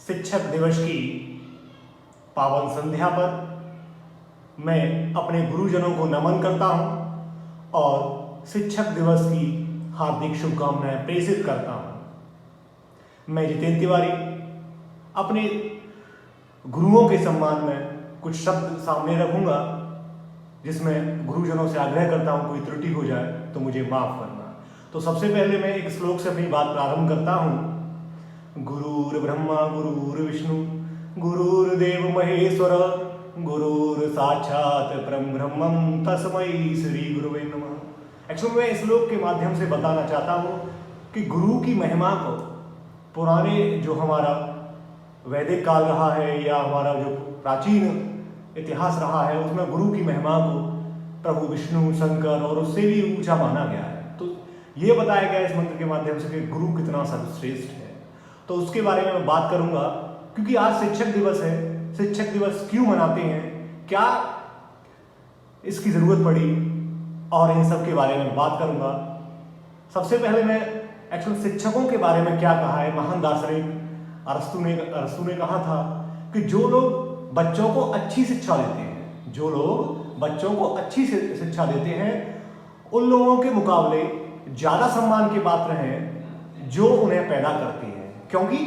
शिक्षक दिवस की पावन संध्या पर मैं अपने गुरुजनों को नमन करता हूं और शिक्षक दिवस की हार्दिक शुभकामनाएं प्रेषित करता हूं। मैं जितेंद्र तिवारी अपने गुरुओं के सम्मान में कुछ शब्द सामने रखूंगा, जिसमें गुरुजनों से आग्रह करता हूं कोई त्रुटि हो जाए तो मुझे माफ करना। तो सबसे पहले मैं एक श्लोक से अपनी बात प्रारंभ करता हूं। गुरुर् ब्रह्मा गुरुर्विष्णु गुरुर्देव महेश्वर गुरुर साक्षात परम ब्रह्मम तस्मै श्री गुरुवे नमः। एक्चुअली मैं इस श्लोक के माध्यम से बताना चाहता हूँ कि गुरु की महिमा को पुराने जो हमारा वैदिक काल रहा है या हमारा जो प्राचीन इतिहास रहा है, उसमें गुरु की महिमा को प्रभु विष्णु, शंकर और उससे भी ऊंचा माना गया है। तो ये बताया गया इस मंत्र के माध्यम से कि गुरु कितना सर्वश्रेष्ठ है। तो उसके बारे में मैं बात करूंगा, क्योंकि आज शिक्षक दिवस है। शिक्षक दिवस क्यों मनाते हैं, क्या इसकी जरूरत पड़ी, और इन सब के बारे में बात करूंगा। सबसे पहले मैं एक्चुअल शिक्षकों के बारे में क्या कहा है। महान दार्शनिक अरस्तु ने कहा था कि जो लोग बच्चों को अच्छी शिक्षा देते हैं, जो लोग बच्चों को अच्छी शिक्षा देते हैं, उन लोगों के मुकाबले ज्यादा सम्मान के पात्र हैं जो उन्हें पैदा करते हैं, क्योंकि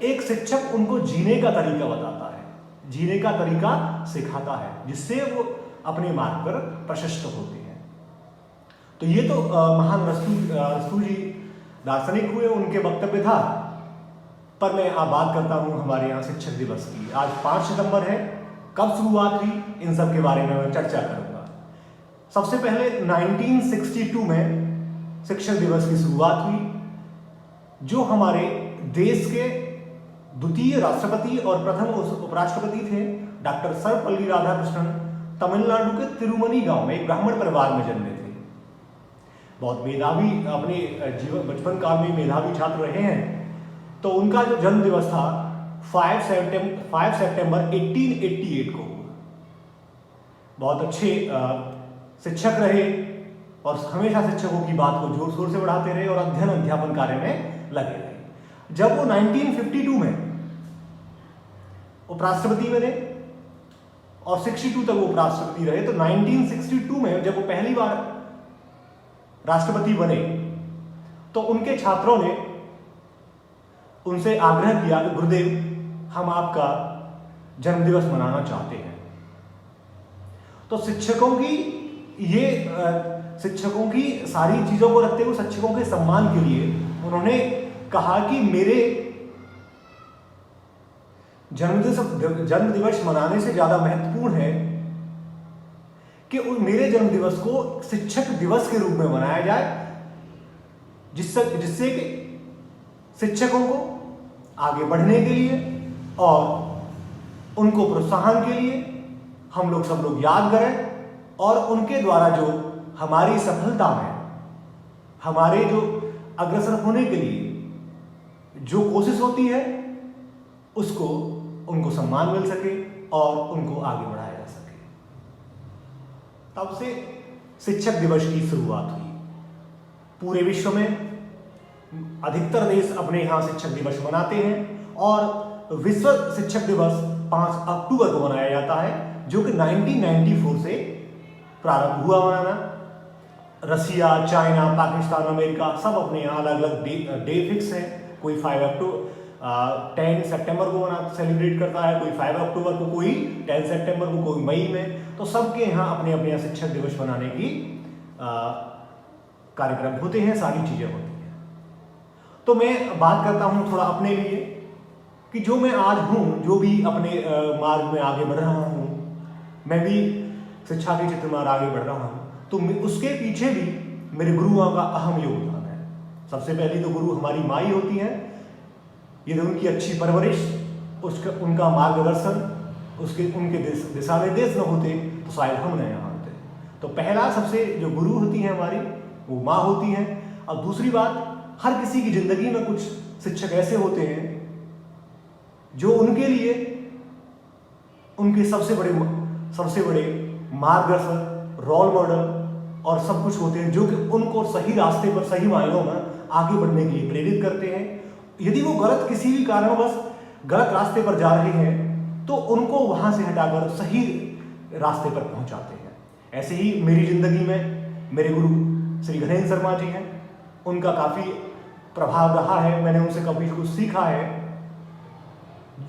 एक शिक्षक उनको जीने का तरीका बताता है, जीने का तरीका सिखाता है, जिससे वो अपने मार्ग पर प्रशस्त होते हैं। तो ये तो महान अरस्तु जी दार्शनिक हुए, उनके वक्तव्य था। पर मैं अब बात करता हूं हमारे यहाँ शिक्षक दिवस की। आज 5 सितंबर है। कब शुरुआत हुई, इन सब के बारे में मैं चर्चा करूंगा। सबसे पहले 1962 में शिक्षक दिवस की शुरुआत हुई, जो हमारे देश के द्वितीय राष्ट्रपति और प्रथम उपराष्ट्रपति थे डॉक्टर सर्वपल्ली राधाकृष्णन तमिलनाडु के तिरुमनी गांव में एक ब्राह्मण परिवार में जन्मे थे। बहुत मेधावी, अपने जीवन बचपन काल में मेधावी छात्र रहे हैं। तो उनका जो जन्म दिवस था 5 सितंबर 1888 को हुआ। बहुत अच्छे शिक्षक रहे और हमेशा शिक्षकों की बात को जोर शोर से बढ़ाते रहे और अध्ययन अध्यापन कार्य में लगे रहे। जब वो 1952 में उपराष्ट्रपति बने और 62 तक वो उपराष्ट्रपति रहे, तो 1962 में जब वो पहली बार राष्ट्रपति बने, तो उनके छात्रों ने उनसे आग्रह किया कि गुरुदेव, हम आपका जन्मदिवस मनाना चाहते हैं। तो शिक्षकों की सारी चीजों को रखते हुए शिक्षकों के सम्मान के लिए उन्होंने कहा कि मेरे जन्मदिवस मनाने से ज्यादा महत्वपूर्ण है कि मेरे जन्मदिवस को शिक्षक दिवस के रूप में मनाया जाए, जिससे कि शिक्षकों को आगे बढ़ने के लिए और उनको प्रोत्साहन के लिए हम लोग सब लोग याद करें, और उनके द्वारा जो हमारी सफलता में, हमारे जो अग्रसर होने के लिए जो कोशिश होती है, उसको उनको सम्मान मिल सके और उनको आगे बढ़ाया जा सके। तब से शिक्षक दिवस की शुरुआत हुई। पूरे विश्व में अधिकतर देश अपने यहाँ शिक्षक दिवस मनाते हैं और विश्व शिक्षक दिवस 5 अक्टूबर को मनाया जाता है, जो कि 1994 से प्रारंभ हुआ मनाना। रसिया, चाइना, पाकिस्तान, अमेरिका सब अपने यहाँ अलग अलग डे फिक्स है। कोई 10 सितंबर को सेलिब्रेट करता है, कोई 5 अक्टूबर को, कोई 10 सितंबर को, कोई मई में। तो सबके यहाँ अपने अपने शिक्षक दिवस मनाने की कार्यक्रम होते हैं, सारी चीजें होती हैं। तो मैं बात करता हूं थोड़ा अपने लिए कि जो मैं आज हूं, जो भी अपने मार्ग में आगे बढ़ रहा हूं, मैं भी शिक्षा के क्षेत्र में आगे बढ़ रहा हूं, तो उसके पीछे भी मेरे गुरुओं का अहम योगदान है। सबसे पहली तो गुरु हमारी माँ ही होती है। यदि उनकी अच्छी परवरिश, उनका मार्गदर्शन, उनके दिशा निर्देश न होते तो शायद हम न यहाँ होते। तो पहला सबसे जो गुरु होती है हमारी, वो माँ होती है। और दूसरी बात, हर किसी की जिंदगी में कुछ शिक्षक ऐसे होते हैं जो उनके लिए उनके सबसे बड़े मार्गदर्शक, रोल मॉडल और सब कुछ होते हैं, जो कि उनको सही रास्ते पर, सही मायनों में आगे बढ़ने के लिए प्रेरित करते हैं। यदि वो गलत किसी भी कारणवश गलत रास्ते पर जा रहे हैं तो उनको वहां से हटाकर सही रास्ते पर पहुंचाते हैं। ऐसे ही मेरी जिंदगी में मेरे गुरु श्री घनेन्द्र शर्मा जी हैं, उनका काफ़ी प्रभाव रहा है। मैंने उनसे काफ़ी कुछ सीखा है,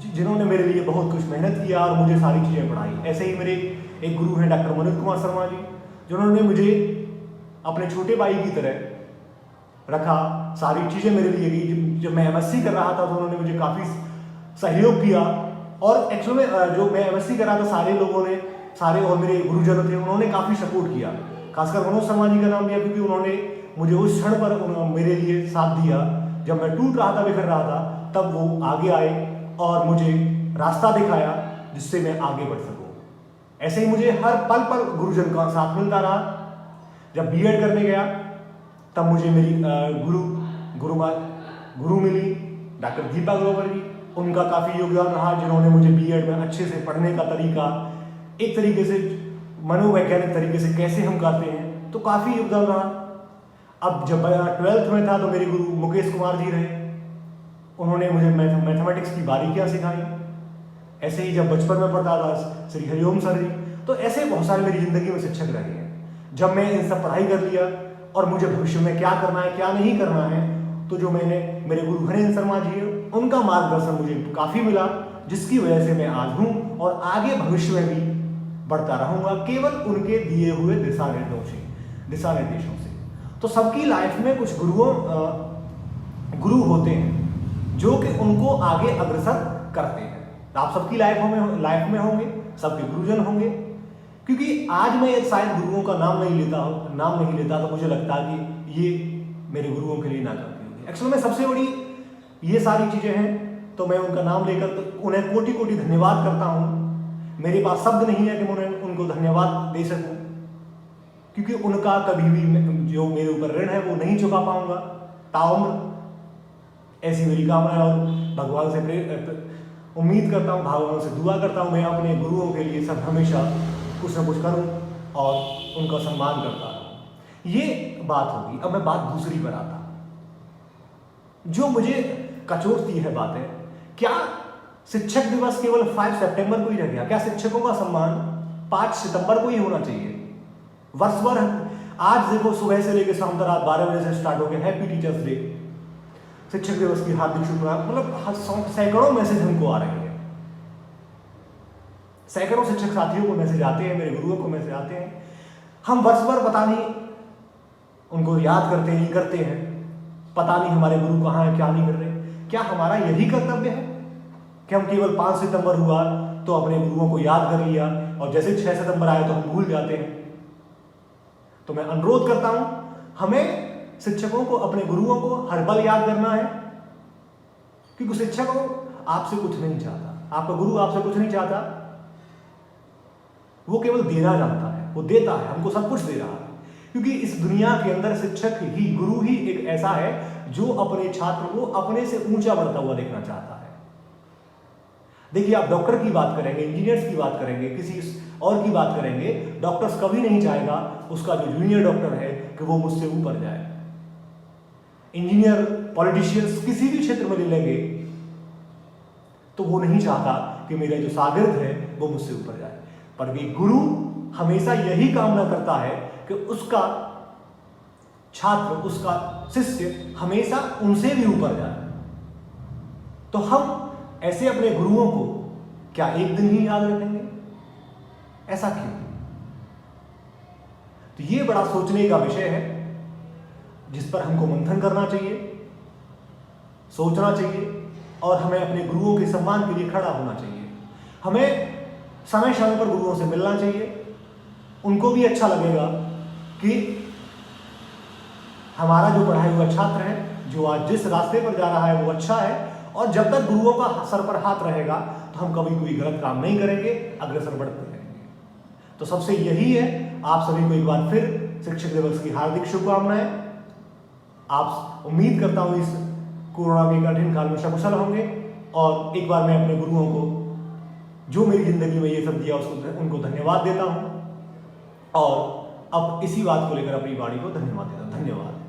जिन्होंने मेरे लिए बहुत कुछ मेहनत किया और मुझे सारी चीज़ें पढ़ाई। ऐसे ही मेरे एक गुरु हैं डॉक्टर मनोज कुमार शर्मा जी, जिन्होंने मुझे अपने छोटे भाई की तरह रखा, सारी चीज़ें मेरे लिए की। जब मैं MSc कर रहा था तो उन्होंने मुझे काफ़ी सहयोग किया। और एक्चुअल में जो मैं MSc कर रहा था, सारे लोगों ने, सारे और मेरे गुरुजन थे, उन्होंने काफ़ी सपोर्ट किया। खासकर मनोज शर्मा जी का नाम लिया क्योंकि उन्होंने मुझे उस क्षण पर मेरे लिए साथ दिया जब मैं टूट रहा था, बिखर रहा था, तब वो आगे आए और मुझे रास्ता दिखाया जिससे मैं आगे बढ़ सकूं। ऐसे ही मुझे हर पल पल गुरुजन का साथ मिलता रहा। जब B.Ed करने गया तब मुझे मेरी गुरु मिली डॉक्टर दीपा ग्रोवर जी। उनका काफ़ी योगदान रहा, जिन्होंने मुझे B.Ed में अच्छे से पढ़ने का तरीका, एक तरीके से मनोवैज्ञानिक तरीके से कैसे हम करते हैं, तो काफ़ी योगदान रहा। अब जब मैं 12th में था तो मेरे गुरु मुकेश कुमार जी रहे, उन्होंने मुझे मैथमेटिक्स की बारीकियाँ सिखाई। ऐसे ही जब बचपन में पढ़ता था श्री हरिओम सर जी। तो ऐसे बहुत सारे मेरी ज़िंदगी में शिक्षक रहे हैं। जब मैं इन सब पढ़ाई कर लिया और मुझे भविष्य में क्या करना है क्या नहीं करना है, तो जो मैंने मेरे गुरु घनेन्द्र शर्मा जी हैं, उनका मार्गदर्शन मुझे काफ़ी मिला, जिसकी वजह से मैं आज हूँ और आगे भविष्य में भी बढ़ता रहूँगा, केवल उनके दिए हुए दिशा निर्देशों से। तो सबकी लाइफ में कुछ गुरु होते हैं जो कि उनको आगे अग्रसर करते हैं। आप सबकी लाइफ में होंगे, सबके गुरुजन होंगे। क्योंकि आज मैं शायद गुरुओं का नाम नहीं लेता तो मुझे लगता है कि ये मेरे गुरुओं के लिए ना करती होगी। एक्चुअली में सबसे बड़ी ये सारी चीज़ें हैं, तो मैं उनका नाम लेकर तो उन्हें कोटि कोटि धन्यवाद करता हूँ। मेरे पास शब्द नहीं है कि मैं उनको धन्यवाद दे सकूँ, क्योंकि उनका कभी भी जो मेरे ऊपर ऋण है वो नहीं चुका पाऊंगा ताउम्र। ऐसी मेरी कामना है और भगवान से उम्मीद करता हूँ, भगवान से दुआ करता हूँ मैं अपने गुरुओं के लिए सब हमेशा कुछ ना कुछ करूँ और उनका सम्मान करता रहूँ। ये बात होगी। अब मैं बात दूसरी पर आता हूँ जो मुझे कचोटती है बातें। क्या शिक्षक दिवस केवल 5 सितंबर को ही रह गया? क्या शिक्षकों का सम्मान 5 सितंबर को ही होना चाहिए? वर्ष भर आज देखो, सुबह से लेकर शाम तक रात 12 बजे से स्टार्ट हो गया हैप्पी टीचर्स डे, शिक्षक दिवस की हार्दिक शुभकामनाएं। मतलब सैकड़ों मैसेज हमको आ रहे हैं, सैकड़ों शिक्षक साथियों को मैसेज आते हैं, मेरे गुरुओं को मैसेज आते हैं। हम वर्ष भर पता नहीं उनको याद करते हैं, पता नहीं हमारे गुरु कहाँ है, क्या नहीं कर रहे। क्या हमारा यही कर्तव्य है कि हम केवल 5 सितंबर हुआ तो अपने गुरुओं को याद कर लिया और जैसे 6 सितंबर आए तो हम भूल जाते हैं? तो मैं अनुरोध करता हूं, हमें शिक्षकों को, अपने गुरुओं को हर पल याद करना है, क्योंकि शिक्षक आपसे कुछ नहीं चाहता, आपका गुरु आपसे कुछ नहीं चाहता, वो केवल देना जानता है, वो देता है, हमको सब कुछ दे रहा है। क्योंकि इस दुनिया के अंदर शिक्षक ही, गुरु ही एक ऐसा है जो अपने छात्र को अपने से ऊंचा बढ़ता हुआ देखना चाहता है। देखिए, आप डॉक्टर की बात करेंगे, इंजीनियर्स की बात करेंगे, किसी और की बात करेंगे, डॉक्टर्स कभी नहीं चाहेगा उसका जो जूनियर डॉक्टर है कि वो मुझसे ऊपर जाए। इंजीनियर, पॉलिटिशियंस किसी भी क्षेत्र में ले लेंगे तो वो नहीं चाहता कि मेरा जो शागिर्द है वो मुझसे ऊपर जाए। पर भी गुरु हमेशा यही कामना करता है कि उसका छात्र, उसका शिष्य हमेशा उनसे भी ऊपर जाए। तो हम ऐसे अपने गुरुओं को क्या एक दिन ही याद रखेंगे? ऐसा क्यों? तो ये बड़ा सोचने का विषय है जिस पर हमको मंथन करना चाहिए, सोचना चाहिए और हमें अपने गुरुओं के सम्मान के लिए खड़ा होना चाहिए। हमें समय समय पर गुरुओं से मिलना चाहिए। उनको भी अच्छा लगेगा कि हमारा जो पढ़ाया हुआ छात्र है, जो आज जिस रास्ते पर जा रहा है वो अच्छा है, और जब तक गुरुओं का सर पर हाथ रहेगा तो हम कभी कोई गलत काम नहीं करेंगे, अग्रसर बढ़ते रहेंगे। तो सबसे यही है, आप सभी को एक बार फिर शिक्षक दिवस की हार्दिक शुभकामनाएं। आप उम्मीद करता हूं इस कोरोना के कठिन काल में सकुशल होंगे, और एक बार मैं अपने गुरुओं को जो मेरी जिंदगी में ये सब दिया उनको धन्यवाद देता हूं, और अब इसी बात को लेकर अपनी वाणी को धन्यवाद देता हूं। धन्यवाद।